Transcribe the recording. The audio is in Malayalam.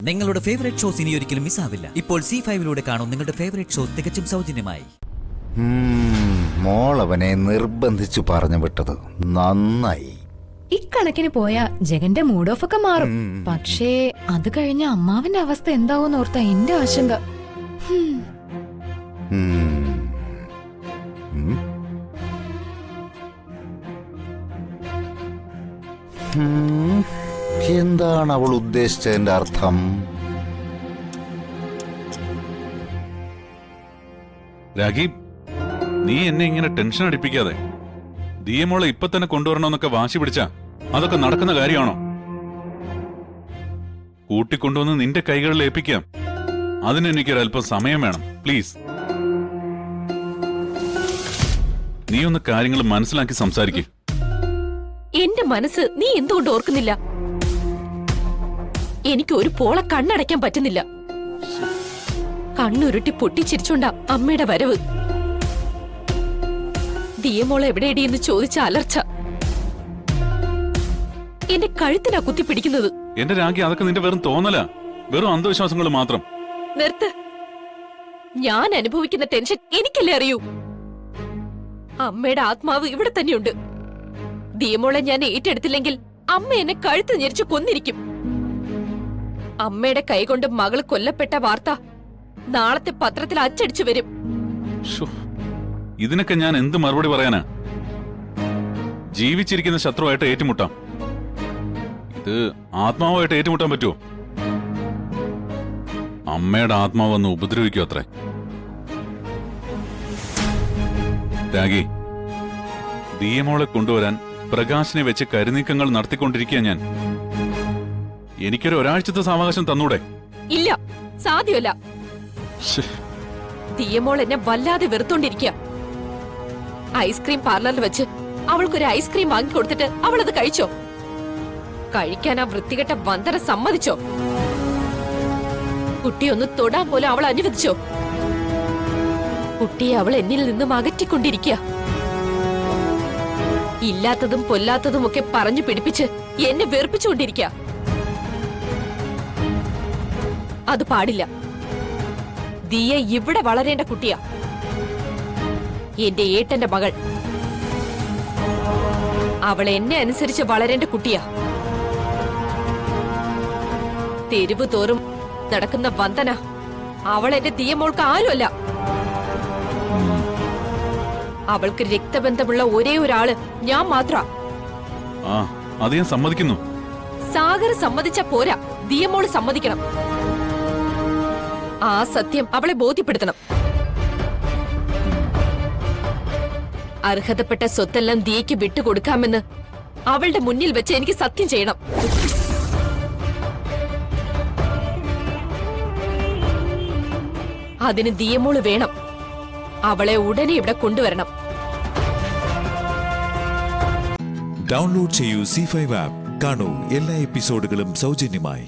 നിങ്ങളുടെ ഫേവറേറ്റ് ഷോസ് ഇനി ഒരിക്കലും മിസ്സാവില്ല. ഇപ്പോൾ C5 കാണും നിങ്ങളുടെ ഫേവറേറ്റ് ഷോസ് തികച്ചും സൗജന്യമായി. മോളവനെ നിർബന്ധിച്ചു പറഞ്ഞു വിട്ടത് നന്നായി. ഇക്കണക്കിന് പോയാ ജഗന്റെ മൂഡ് ഓഫ് ഒക്കെ മാറും. പക്ഷേ അത് കഴിഞ്ഞ അമ്മാവന്റെ അവസ്ഥ എന്താവും ഓർത്ത എന്റെ ആശങ്ക. എന്താണ് അവൾ ഉദ്ദേശിച്ചതിന്റെ അർത്ഥം? രാഗീബ്, നീ എന്നെ ഇങ്ങനെ ടെൻഷൻ അടിപ്പിക്കാതെ. ദിയമോളെ ഇപ്പൊ തന്നെ കൊണ്ടുവരണമെന്നൊക്കെ വാശി പിടിച്ചാ അതൊക്കെ നടക്കുന്ന കാര്യമാണോ? കൂട്ടിക്കൊണ്ടുവന്ന് നിന്റെ കൈകളിൽ ഏൽപ്പിക്കാം. അതിന് എനിക്കൊരല്പം സമയം വേണം. പ്ലീസ്, നീ ഒന്ന് കാര്യങ്ങൾ മനസ്സിലാക്കി സംസാരിക്കേ. എന്റെ മനസ്സ് നീ എന്തുകൊണ്ട് ഓർക്കുന്നില്ല? എനിക്ക് ഒരു പോളെ കണ്ണടയ്ക്കാൻ പറ്റുന്നില്ല. കണ്ണുരുട്ടി പൊട്ടിച്ചിരിച്ചോണ്ട അമ്മയുടെ വരവ്. ദിയമോളെ എവിടെയെന്ന് ചോദിച്ച അലർച്ച എന്റെ കഴുത്തിനാ കുത്തിപ്പിടിക്കുന്നത്. എന്റെ രാഗി, അതൊക്കെ നിന്റെ വെറും തോന്നല, വെറും അന്ധവിശ്വാസങ്ങൾ മാത്രം. നിർത്ത്. ഞാൻ അനുഭവിക്കുന്ന ടെൻഷൻ എനിക്കല്ലേ അറിയൂ. അമ്മയുടെ ആത്മാവ് ഇവിടെ തന്നെയുണ്ട്. ദിയമോളെ ഞാൻ ഏറ്റെടുത്തില്ലെങ്കിൽ അമ്മ എന്നെ കഴുത്ത് ഞെരിച്ചു കൊന്നിരിക്കും. അമ്മയുടെ കൈകൊണ്ട് മകള് കൊല്ലപ്പെട്ട വാർത്ത നാളത്തെ പത്രത്തിൽ അച്ചടിച്ചു വരും. ഇതിനൊക്കെ ഞാൻ എന്ത് മറുപടി പറയാനാ? ജീവിച്ചിരിക്കുന്ന ശത്രുവായിട്ട് ഏറ്റുമുട്ടാം, ഇത് ആത്മാവായിട്ട് ഏറ്റുമുട്ടാൻ പറ്റുമോ? അമ്മയുടെ ആത്മാവ് ഒന്ന് ഉപദ്രവിക്കോ അത്രേ. രാഗി, ദിയമോളെ കൊണ്ടുവരാൻ പ്രകാശിനെ വെച്ച് കരുനീക്കങ്ങൾ നടത്തിക്കൊണ്ടിരിക്കുക ഞാൻ. എനിക്കൊരു ഒരാഴ്ചത്തെ സാവകാശം തന്നൂടെ? ഇല്ല, സാധ്യമല്ല. ദിയമോൾ എന്നെ വല്ലാതെ വെറുത്തോണ്ടിരിക്കുക. ഐസ്ക്രീം പാർലറിൽ വെച്ച് അവൾക്കൊരു ഐസ്ക്രീം വാങ്ങിക്കൊടുത്തിട്ട് അവൾ അത് കഴിച്ചോ? കഴിക്കാൻ ആ വൃത്തികെട്ട വന്ദന സമ്മതിച്ചോ? കുട്ടിയൊന്ന് തൊടാൻ പോലും അവൾ അനുവദിച്ചോ? കുട്ടിയെ അവൾ എന്നിൽ നിന്നും അകറ്റിക്കൊണ്ടിരിക്കുക. ഇല്ലാത്തതും പൊല്ലാത്തതും ഒക്കെ പറഞ്ഞു പിടിപ്പിച്ച് എന്നെ വെറുപ്പിച്ചുകൊണ്ടിരിക്കുക. അത് പാടില്ല. ദിയ ഇവിടെ വളരേണ്ട കുട്ടിയാ. എന്റെ ഏട്ടന്റെ മകൾ. അവൾ എന്നെ അനുസരിച്ച് വളരേണ്ട കുട്ടിയാ. തെരുവ് തോറും നടക്കുന്ന വന്ദന അവൾ എന്റെ ദിയമോൾക്ക് ആരുമല്ല. അവൾക്ക് രക്തബന്ധമുള്ള ഒരേ ഒരാള് ഞാൻ മാത്ര. അത് ഞാൻ സമ്മതിക്കുന്നു. സാഗർ സമ്മതിച്ച പോരാ, ദിയമോള് സമ്മതിക്കണം. ആ സത്യം അവളെ ബോധ്യപ്പെടുത്തണം. അർഹതപ്പെട്ട സ്വത്തെല്ലാം ദിയയ്ക്ക് വിട്ടുകൊടുക്കാമെന്ന് അവളുടെ മുന്നിൽ വെച്ച് എനിക്ക് സത്യം ചെയ്യണം. അതിന് ദിയമോള് വേണം. അവളെ ഉടനെ ഇവിടെ കൊണ്ടുവരണം. ഡൗൺലോഡ് ചെയ്യൂ C5 ആപ്പ്. കാണൂ എല്ലാ എപ്പിസോഡുകളും സൗജന്യമായി.